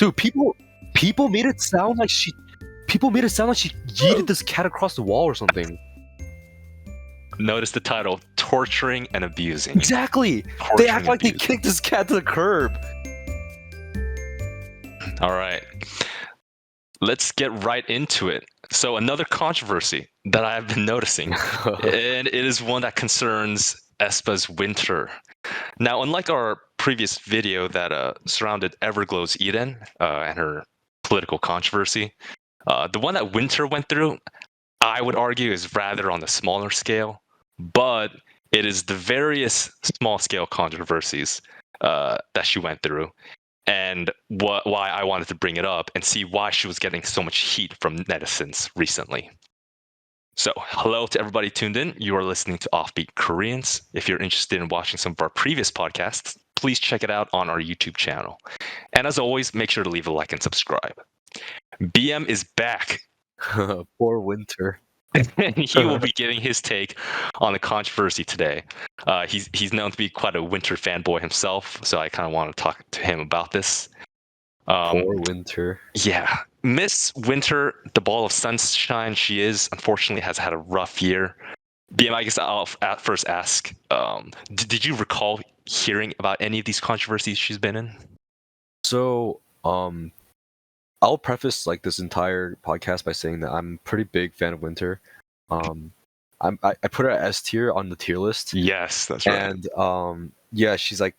Dude, people made it sound like she yeeted this cat across the wall or something. Notice the title, Torturing and Abusing. Exactly. They act like they kicked this cat to the curb. All right. Let's get right into it. So another controversy that I've been noticing, and it is one that concerns Aespa's Winter. Now, unlike our previous video that surrounded Everglow's Eden and her political controversy, the one that Winter went through, I would argue, is rather on the smaller scale, but it is the various small-scale controversies that she went through, and why I wanted to bring it up and see why she was getting so much heat from netizens recently. So, hello to everybody tuned in. You are listening to Offbeat Koreans. If you're interested in watching some of our previous podcasts, please check it out on our YouTube channel. And as always, make sure to leave a like and subscribe. BM is back. Poor Winter. He will be giving his take on the controversy today. He's known to be quite a Winter fanboy himself, so I kind of want to talk to him about this. Poor Winter. Yeah. Miss Winter, the ball of sunshine she is, unfortunately has had a rough year. BM, I guess I'll at first ask, did you recall hearing about any of these controversies she's been in? So, I'll preface like this entire podcast by saying that I'm a pretty big fan of Winter. I put her at S tier on the tier list. Yes, that's right. And yeah, she's like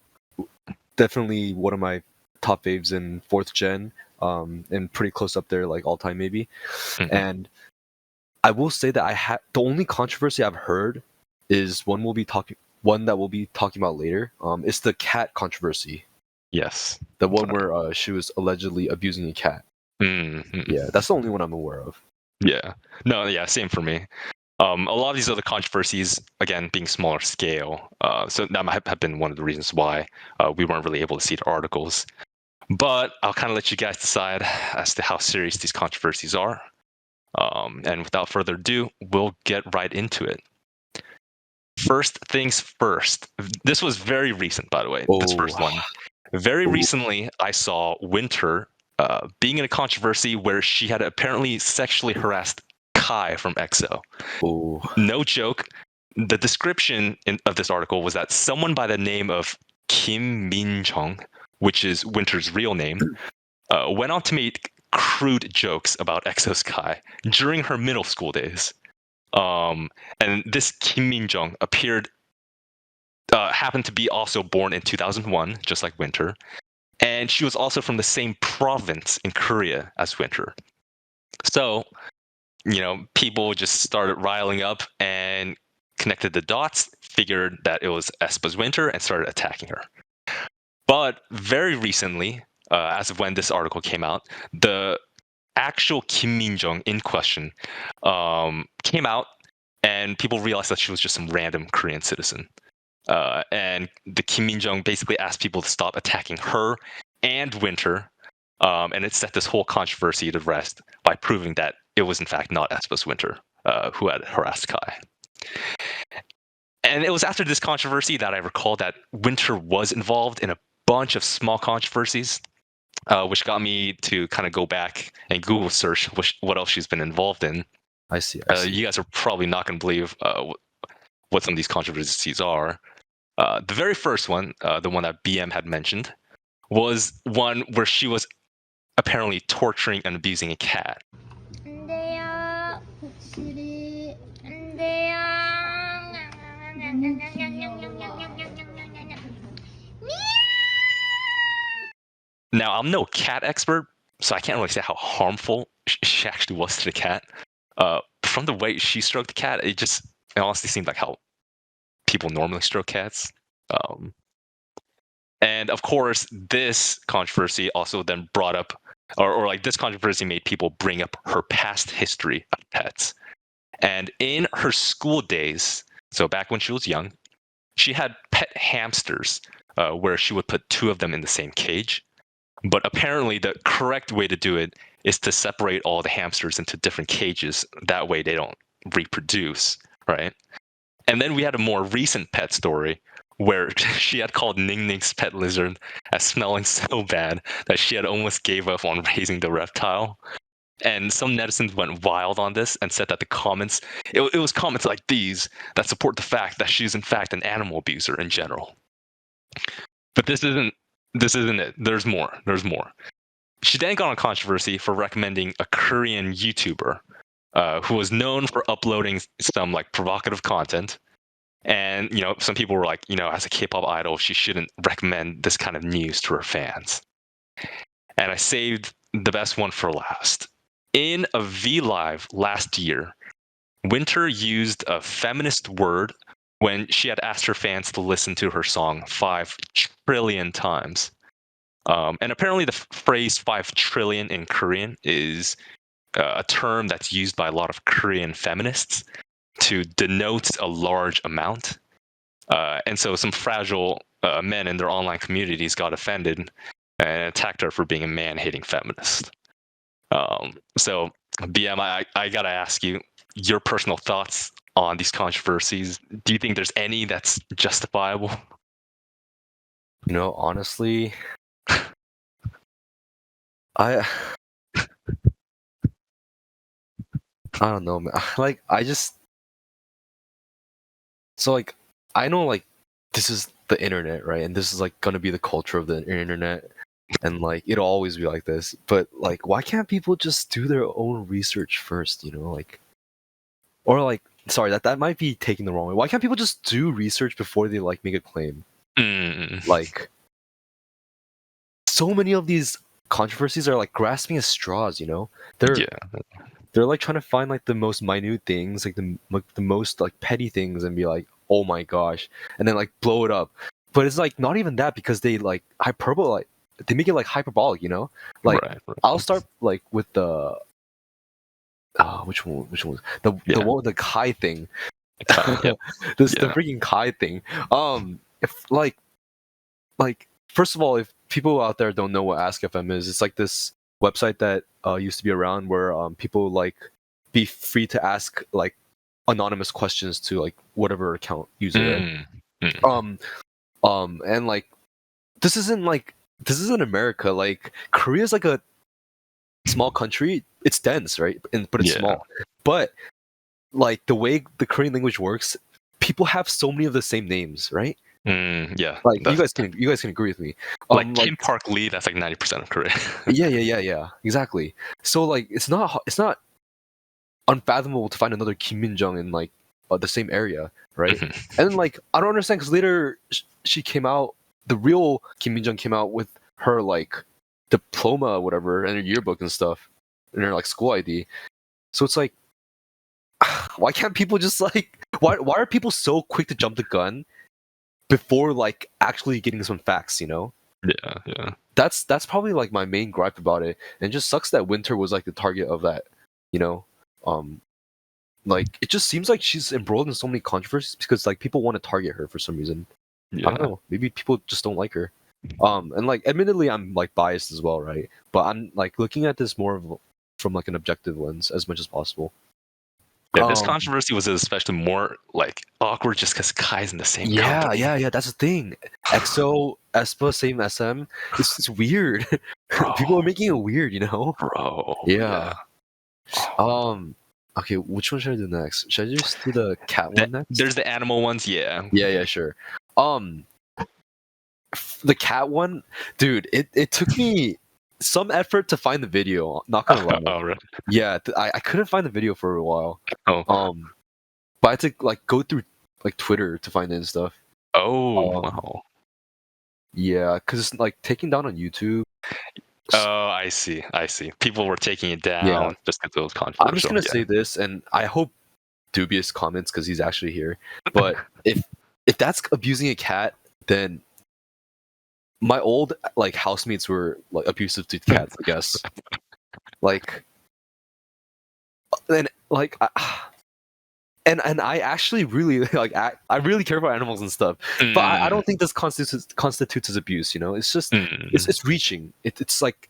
definitely one of my top faves in 4th gen, and pretty close up there, like all time maybe. Mhm. And I will say that the only controversy I've heard is one that we'll be talking about later. It's the cat controversy. Yes. The one where she was allegedly abusing a cat. Mm-hmm. Yeah, that's the only one I'm aware of. Yeah. No, yeah, same for me. A lot of these other controversies, again, being smaller scale, so that might have been one of the reasons why we weren't really able to see the articles. But I'll kind of let you guys decide as to how serious these controversies are. And without further ado, we'll get right into it. First things first. This was very recent, by the way, this first one. Very recently, I saw Winter being in a controversy where she had apparently sexually harassed Kai from EXO. Oh. No joke. The description of this article was that someone by the name of Min-jeong, which is Winter's real name, went on to make crude jokes about EXO's Kai during her middle school days. And this Min-jeong happened to be also born in 2001, just like Winter. And she was also from the same province in Korea as Winter. So, people just started riling up and connected the dots, figured that it was Aespa's Winter, and started attacking her. But very recently, as of when this article came out, the actual Min-jeong in question came out, and people realized that she was just some random Korean citizen. And the Min-jeong basically asked people to stop attacking her and Winter, and it set this whole controversy to rest by proving that it was in fact not Aespa's Winter who had harassed Kai. And it was after this controversy that I recall that Winter was involved in a bunch of small controversies, which got me to kind of go back and Google search what else she's been involved in. I see. You guys are probably not going to believe what some of these controversies are. The very first one, the one that BM had mentioned, was one where she was apparently torturing and abusing a cat. Now, I'm no cat expert, so I can't really say how harmful she actually was to the cat. From the way she stroked the cat, it honestly seemed like how people normally stroke cats. And of course, this controversy also then brought up, or like this controversy made people bring up her past history of pets. And in her school days, so back when she was young, she had pet hamsters where she would put 2 of them in the same cage. But apparently the correct way to do it is to separate all the hamsters into different cages. That way they don't reproduce, right? And then we had a more recent pet story where she had called Ning Ning's pet lizard as smelling so bad that she had almost gave up on raising the reptile. And some netizens went wild on this and said that the comments, it was comments like these that support the fact that she's in fact an animal abuser in general. But this isn't it. There's more. She then got on controversy for recommending a Korean YouTuber who was known for uploading some like provocative content. And some people were like, as a K-pop idol, she shouldn't recommend this kind of news to her fans. And I saved the best one for last. In a V Live last year, Winter used a feminist word when she had asked her fans to listen to her song 5 trillion times. And apparently the phrase 5 trillion in Korean is a term that's used by a lot of Korean feminists to denote a large amount. And so some fragile men in their online communities got offended and attacked her for being a man-hating feminist. So, BM, I gotta ask you your personal thoughts on these controversies. Do you think there's any that's justifiable? Honestly, I don't know, man. Like, so like, I know like this is the internet, right? And this is like gonna be the culture of the internet, and like it'll always be like this. But like, why can't people just do their own research first? Like, or like, sorry, that might be taken the wrong way. Why can't people just do research before they like make a claim? Like, so many of these controversies are like grasping at straws. They're like trying to find like the most minute things, like the most like petty things, and be like, oh my gosh, and then like blow it up. But it's like not even that, because they like hyperbole, they make it like hyperbolic, Like, right. I'll start like with the which one the one with the Kai thing. Yep. The freaking Kai thing. If like first of all, if people out there don't know what AskFM is, it's like this website that used to be around where people like be free to ask like anonymous questions to like whatever account user. And like this isn't America. Like, Korea's like a small country. It's dense, right? But it's small. But like the way the Korean language works, people have so many of the same names, right? Like, you guys can agree with me. Like Kim Park Lee, that's like 90% of Korea. yeah, exactly. So like it's not unfathomable to find another Min-jeong in like the same area, right? And then like I don't understand, because later she came out, the real Min-jeong came out with her like diploma or whatever and her yearbook and stuff, and her like school ID. So it's like, why can't people just like why are people so quick to jump the gun before like actually getting some facts? Yeah. That's probably like my main gripe about it. And it just sucks that Winter was like the target of that. Like, it just seems like she's embroiled in so many controversies because like people want to target her for some reason. I don't know, maybe people just don't like her. And like, admittedly, I'm like biased as well, right? But I'm like looking at this from like an objective lens as much as possible. Yeah, this controversy was especially more like awkward just because Kai's in the same company. Yeah, that's the thing. EXO, Aespa, same SM. It's weird. People are making it weird, Bro. Yeah. Okay, which one should I do next? Should I just do the cat one next? There's the animal ones, yeah. Yeah, sure. The cat one, dude, it took me some effort to find the video. Not gonna lie. Oh, really? Yeah, I couldn't find the video for a while. Oh. But I had to like go through like Twitter to find it and stuff. Oh, wow. Yeah, because it's like taken down on YouTube. Oh, I see. People were taking it down just because it was controversial. I'm just gonna say this, and I hope dubious comments because he's actually here. But if that's abusing a cat, then my old like housemates were like abusive to cats, I guess. Like, and like, and I actually really like I really care about animals and stuff, but I don't think this constitutes as abuse. It's just it's reaching. It's like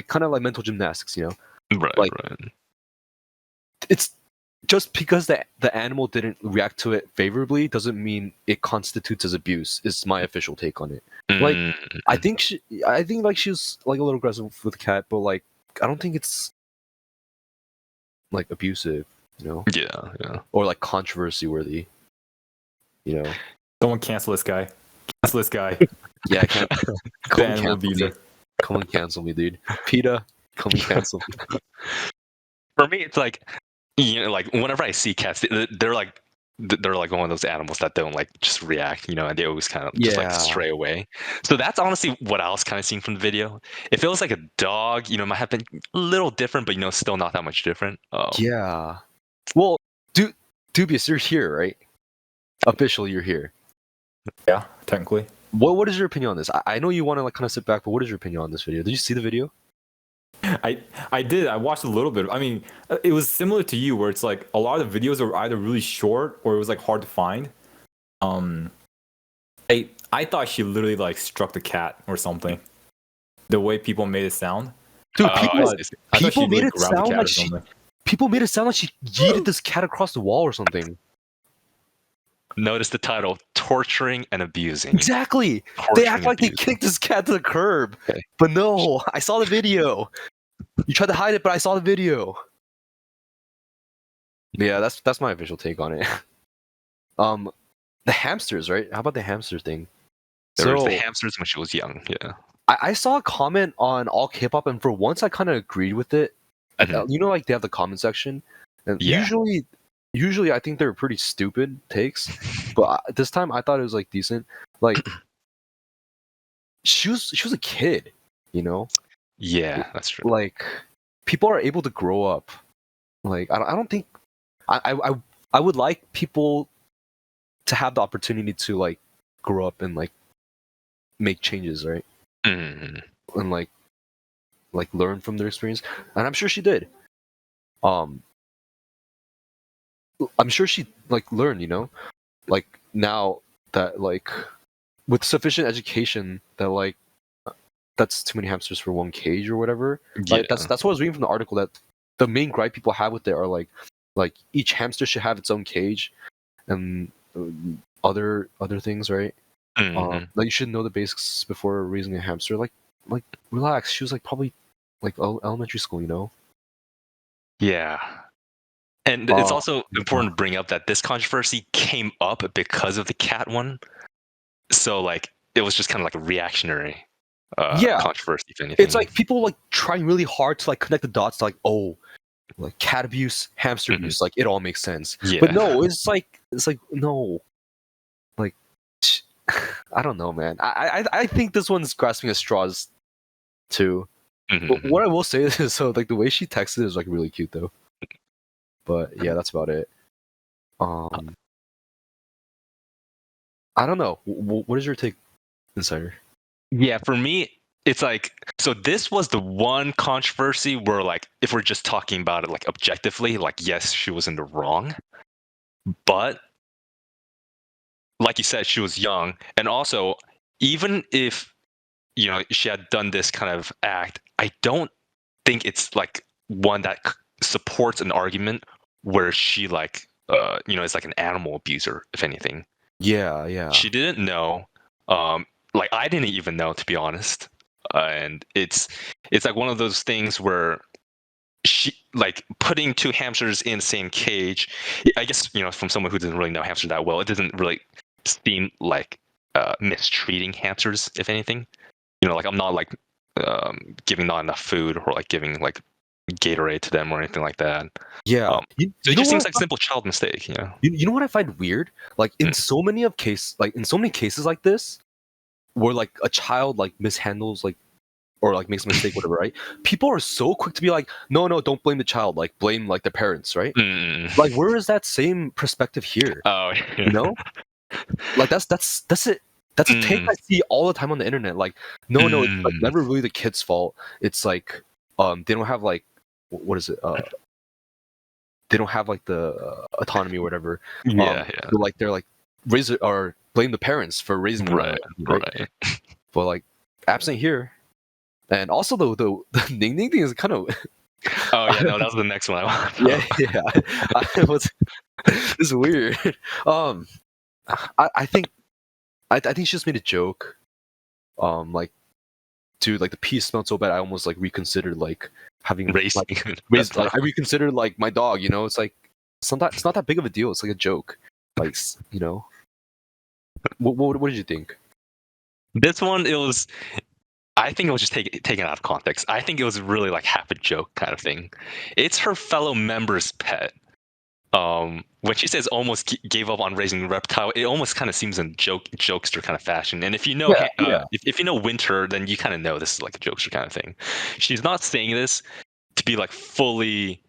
kind of like mental gymnastics. Right. Like, right. it's just because the animal didn't react to it favorably doesn't mean it constitutes as abuse. Is my official take on it. Like, I think like she was like a little aggressive with the cat, but like I don't think it's like abusive, you know? Yeah. Or like controversy worthy, you know? Someone cancel this guy. Cancel this guy. Yeah, I can't. The Come and animal cancel me. abuser. Come and cancel me, dude. PETA, come and cancel me. For me, it's like, you know, like whenever I see cats, they're like one of those animals that don't like just react, you know, and they always kind of just like Yeah. stray away. So that's honestly what I was kind of seeing from the video. If it was like a dog, you know, it might have been a little different, but you know, still not that much different. Yeah. Well, Dubious, you're here, right? Officially, you're here. Yeah, technically. What is your opinion on this? I know you want to like kind of sit back, but what is your opinion on this video? Did you see the video? I did. I watched a little bit. I mean, it was similar to you, where it's like a lot of the videos were either really short or it was like hard to find. I thought she literally like struck the cat or something. The way people made it sound. Dude, I thought people she, made like, it grabbed the sound cat like or she. something. People made it sound like she yeeted this cat across the wall or something. Notice the title: torturing and abusing. Exactly. They act like they kicked this cat to the curb, Okay. but no. I saw the video. You tried to hide it, but I saw the video. Yeah, that's my official take on it. The hamsters, right? How about the hamster thing? There was the hamsters when she was young. Yeah. I saw a comment on All K-pop, and for once I kind of agreed with it. Mhm. You know, like they have the comment section, and Yeah. usually I think they're pretty stupid takes, but this time I thought it was like decent. Like she was a kid, you know. Yeah, that's true. Like people are able to grow up. Like I don't think I would like people to have the opportunity to like grow up and like make changes, right? Mhm. And like learn from their experience, and I'm sure she did. I'm sure she like learned, you know, like now that like with sufficient education that like that's too many hamsters for one cage or whatever. Like Yeah. that's what I was reading from the article, that the main gripe people have with it are like each hamster should have its own cage and other things, right? Mhm. Like you should know the basics before raising a hamster. Like relax. She was like probably like elementary school, you know. Yeah. And it's also important to bring up that this controversy came up because of the cat one. So like it was just kind of like a reactionary controversy, if anything. It's like people like trying really hard to like connect the dots to like, oh, like cat abuse, hamster abuse, like it all makes sense. Yeah. But no, it's like no. Like I don't know, man. I think this one's grasping at straws too. But what I will say is, so like the way she texted is like really cute though. But yeah, that's about it. I don't know. What is your take, Insider? Yeah, for me, it's like, so this was the one controversy where, like, if we're just talking about it, like, objectively, like, yes, she was in the wrong. But, like you said, she was young. And also, even if, you know, she had done this kind of act, I don't think it's, like, one that supports an argument where she, like, you know, is like an animal abuser, if anything. Yeah. She didn't know. Like I didn't even know, to be honest. And it's like one of those things where she like putting two hamsters in the same cage. I guess, you know, from someone who doesn't really know hamsters that well, it doesn't really seem like mistreating hamsters, if anything. You know, like I'm not like giving not enough food or like giving like Gatorade to them or anything like that. Yeah. So it just seems like simple child mistake, you know. You know what I find weird? Like in so many cases like this, where like a child like mishandles like or like makes a mistake, whatever, right? People are so quick to be like, no, don't blame the child, like blame like the parents, right? Like where is that same perspective here? Oh, you know, like that's it. That's a take I see all the time on the internet. Like, no, it's like never really the kid's fault. It's like they don't have like what is it? They don't have like the autonomy or whatever. Yeah. So, like they're like raise it or blame the parents for raising them. Right. But like absent here, and also the Ning Ning thing is kind of Oh yeah, no, that was the next one I wanted. Yeah. I was. This is weird. I think she just made a joke. Like, dude, like the pee smelled so bad, I almost like reconsidered like having Racing. raised like I reconsidered like my dog. You know, it's like it's not that big of a deal. It's like a joke. Like, you know, what did you think? This one, I think it was just taken out of context. I think it was really like half a joke kind of thing. It's her fellow member's pet. When she says almost gave up on raising reptile, it almost kind of seems in jokester kind of fashion. And if you know, if you know Winter, then you kind of know this is like a jokester kind of thing. She's not saying this to be like fully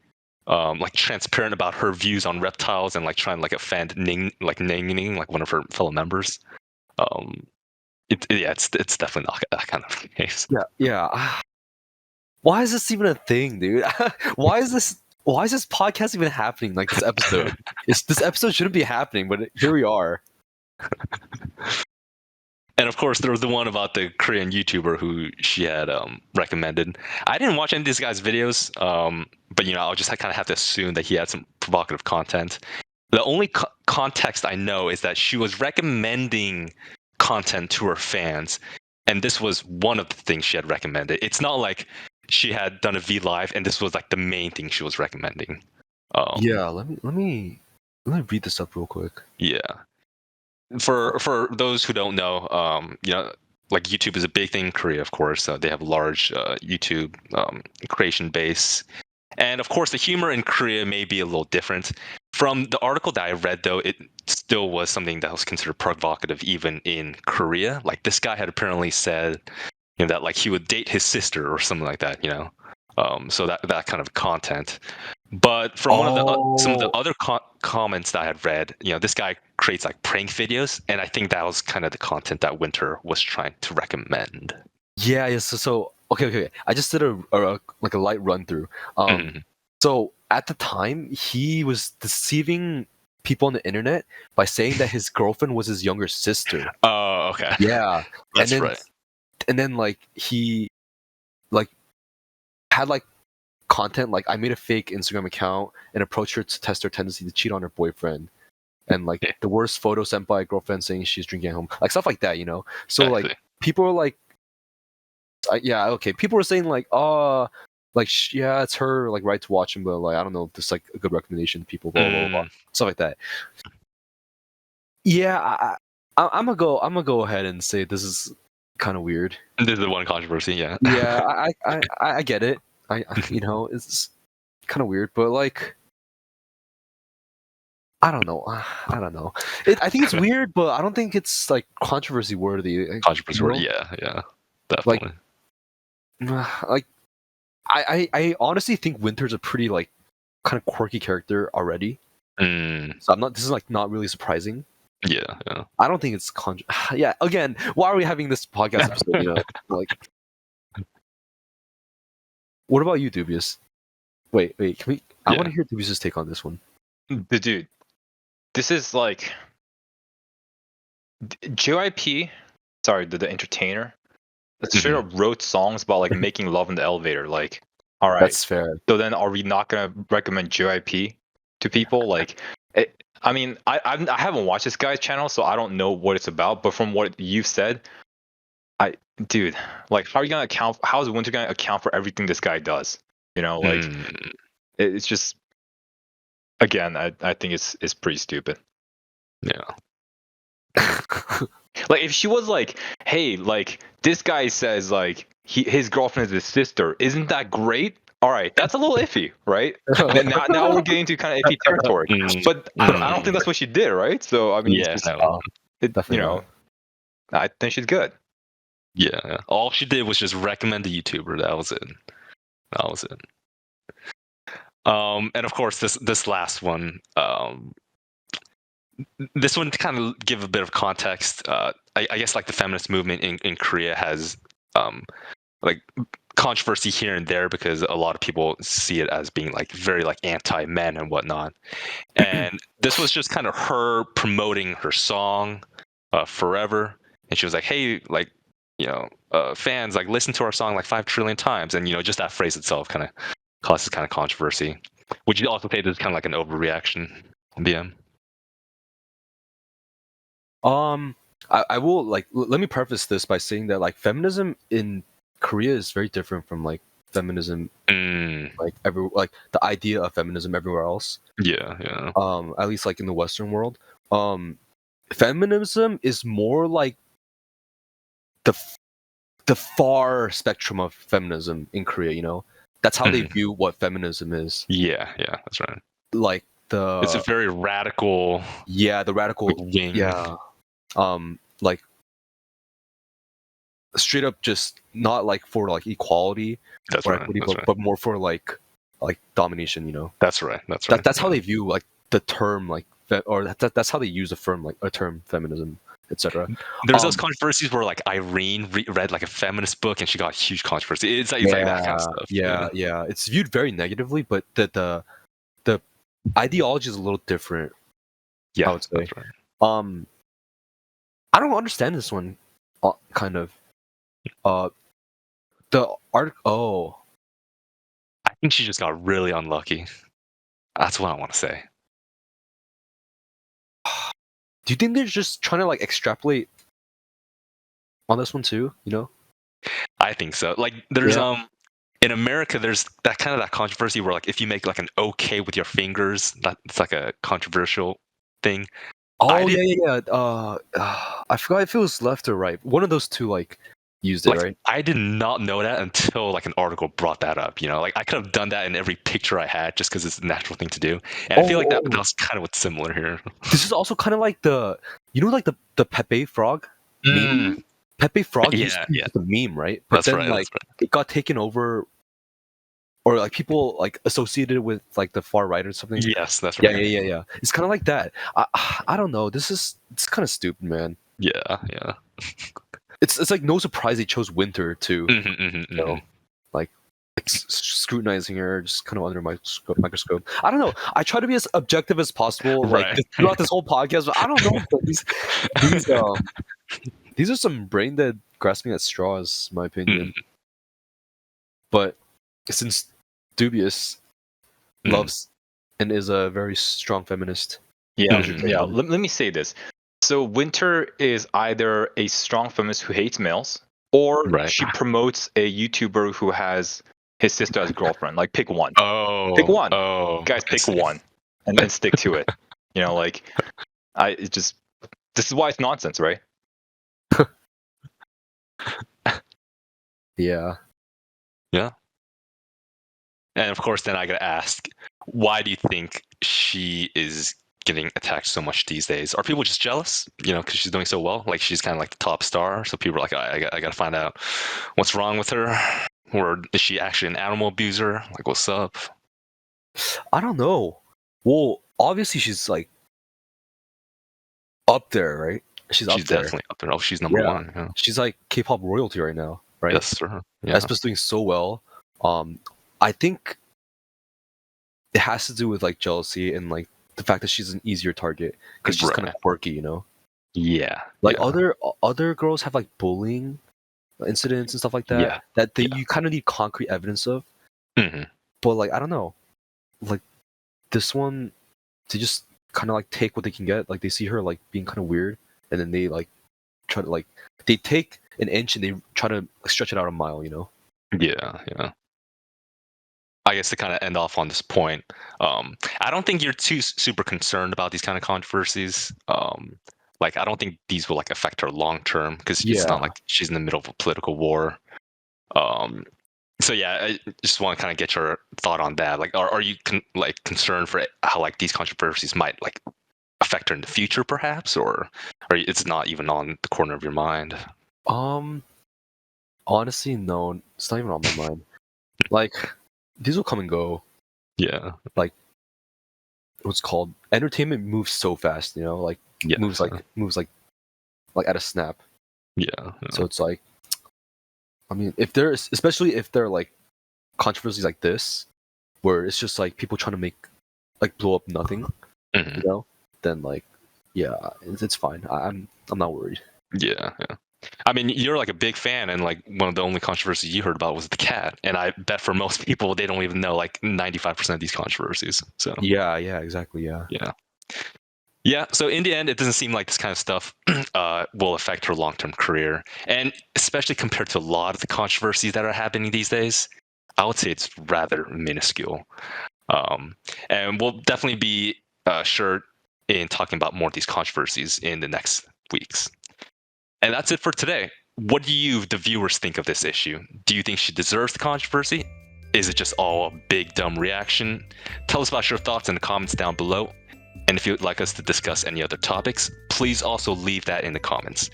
like transparent about her views on reptiles and like trying to like offend Ning like one of her fellow members. It's definitely not that kind of case. Yeah. Why is this even a thing, dude? Why is this podcast even happening? Like this episode, this episode shouldn't be happening, but here we are. And of course, there was the one about the Korean YouTuber who she had recommended. I didn't watch any of these guys' videos, but I'll just kind of have to assume that he had some provocative content. The only context I know is that she was recommending content to her fans, and this was one of the things she had recommended. It's not like she had done a V Live and this was like the main thing she was recommending. Yeah, let me read this up real quick. Yeah. For those who don't know, like YouTube is a big thing in Korea, of course. They have large YouTube creation base. And of course, the humor in Korea may be a little different. From the article that I read, though, it still was something that was considered provocative even in Korea. Like this guy had apparently said, that like he would date his sister or something like that. So that kind of content. But from some of the other comments that I had read, this guy creates like prank videos, and I think that was kind of the content that Winter was trying to recommend. Yeah. So okay. I just did a like a light run through. Mhm. So at the time, he was deceiving people on the internet by saying that his girlfriend was his younger sister. Oh, okay. Yeah, That's right. And then like he like had like content like I made a fake Instagram account and approached her to test her tendency to cheat on her boyfriend, and like the worst photo sent by a girlfriend saying she's drinking at home, like stuff like that. So like people were like, yeah, okay, people were saying like, yeah, it's her like right to watch him, but like I don't know if this is like a good recommendation to people, blah, blah, stuff like that. Yeah, I'm gonna go ahead and say this is kind of weird. This is the one controversy, yeah. Yeah, I get it. I it's kind of weird, but like I don't know. I think it's weird, but I don't think it's like controversy worthy. Controversy worthy, yeah, definitely. Like I honestly think Winter's a pretty like kind of quirky character already. So this is like not really surprising. Yeah. I don't think it's yeah. Again, why are we having this podcast episode? Like, what about you, Dubious? Wait. Can we? I want to hear Dubious's take on this one. Dude, this is like JYP. Sorry, the entertainer. That straight up wrote songs about like making love in the elevator. Like, all right, that's fair. So then, are we not gonna recommend JYP to people? Like, I mean, I haven't watched this guy's channel, so I don't know what it's about. But from what you've said, dude, like, how are you gonna account? How is Winter gonna account for everything this guy does? Like, it's just, again, I think it's pretty stupid. Yeah. Like, if she was like, hey, like, this guy says like his girlfriend is his sister, isn't that great? All right, that's a little iffy, right? now we're getting to kind of iffy territory. But I don't think that's what she did, right? So I mean, I think she's good. Yeah. All she did was just recommend a YouTuber. That was it. And of course, this last one. This one, to kind of give a bit of context, I guess like the feminist movement in Korea has like controversy here and there because a lot of people see it as being like very like anti-men and whatnot. And this was just kind of her promoting her song, Forever. And she was like, hey, like, fans, like listen to our song like 5 trillion times. And, just that phrase itself kind of causes kind of controversy. Would you also say this is kind of like an overreaction, BM? I will like let me preface this by saying that like feminism in Korea is very different from like feminism like the idea of feminism everywhere else. Yeah. At least like in the Western world. Feminism is more like the far spectrum of feminism in Korea, you know? That's how they view what feminism is. Yeah, that's right. Like It's a very radical the radical wing. Yeah. Like straight up just not like for like equality That's or right. equity, That's right. but more for like domination, you know? That's right. That's right. That's how they view like the term like or that's how they use a term feminism, etc. There's those controversies where like Irene read like a feminist book and she got huge controversy. It's like that kind of stuff. Yeah. It's viewed very negatively, but the ideology is a little different. Yeah, I would say. That's right. I don't understand this one. Kind of. The art. Oh, I think she just got really unlucky. That's what I want to say. do you think they're just trying to like extrapolate on this one too? You know? I think so. Like there's in America there's that controversy where like if you make like an okay with your fingers, that's like a controversial thing. Oh yeah. I forgot if it was left or right. One of those two like used it, like, right? I did not know that until like an article brought that up. You know, like I could have done that in every picture I had just because it's a natural thing to do. And I feel like that was kind of what's similar here. This is also kind of like like the Pepe frog meme. Pepe frog used to be just a meme, right? But That's right. It got taken over, or like people like associated with like the far right or something. Yes, that's right. Yeah. It's kind of like that. I don't know. It's kind of stupid, man. Yeah. It's like no surprise they chose Winter too. You know, like scrutinizing her just kind of under microscope. I don't know. I try to be as objective as possible, like throughout this whole podcast. But I don't know. But these are some brain dead grasping at straws, in my opinion. But since Dubious loves and is a very strong feminist. Yeah. Let me say this. So Winter is either a strong feminist who hates males, or she promotes a YouTuber who has his sister as a girlfriend. Like, pick one. Pick one. Guys, pick one, and then stick to it. You know, like, this is why it's nonsense, right? Yeah. And of course, then I gotta ask, why do you think she is getting attacked so much these days? Are people just jealous? You know, because she's doing so well. Like she's kind of like the top star, so people are like, I gotta find out what's wrong with her, or is she actually an animal abuser? Like, what's up? I don't know. Well, obviously she's like up there, right? She's definitely up there. Oh, she's number one. Yeah. She's like K-pop royalty right now, right? Yes, sir. Yeah. Aespa's doing so well. I think it has to do with like jealousy and like the fact that she's an easier target because she's kind of quirky, you know? Yeah. Like other girls have like bullying incidents and stuff like that. Yeah. That you kind of need concrete evidence of. But like I don't know, like this one, they just kind of like take what they can get. Like they see her like being kind of weird, and then they like try to like they take an inch and they try to stretch it out a mile, you know? Yeah. I guess to kind of end off on this point, I don't think you're too super concerned about these kind of controversies. Like I don't think these will like affect her long term because it's not like she's in the middle of a political war. So yeah, I just want to kind of get your thought on that. Like, are you concerned for how like these controversies might like affect her in the future, perhaps, or it's not even on the corner of your mind? Honestly, no, it's not even on my mind. Like, these will come and go. Yeah. Like, what's called entertainment moves so fast, you know, like moves like at a snap. Yeah. So it's like, I mean, especially if they're like controversies like this, where it's just like people trying to make like blow up nothing, you know, then like, yeah, it's fine. I'm not worried. Yeah. I mean, you're like a big fan, and like one of the only controversies you heard about was the cat. And I bet for most people, they don't even know like 95% of these controversies. So Yeah, exactly, yeah. Yeah, so in the end, it doesn't seem like this kind of stuff will affect her long-term career, and especially compared to a lot of the controversies that are happening these days, I would say it's rather minuscule. And we'll definitely be sure in talking about more of these controversies in the next weeks. And that's it for today. What do you, the viewers, think of this issue? Do you think she deserves the controversy? Is it just all a big dumb reaction? Tell us about your thoughts in the comments down below. And if you'd like us to discuss any other topics, please also leave that in the comments.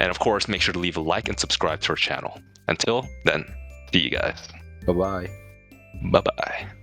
And of course, make sure to leave a like and subscribe to our channel. Until then, see you guys. Bye-bye. Bye-bye.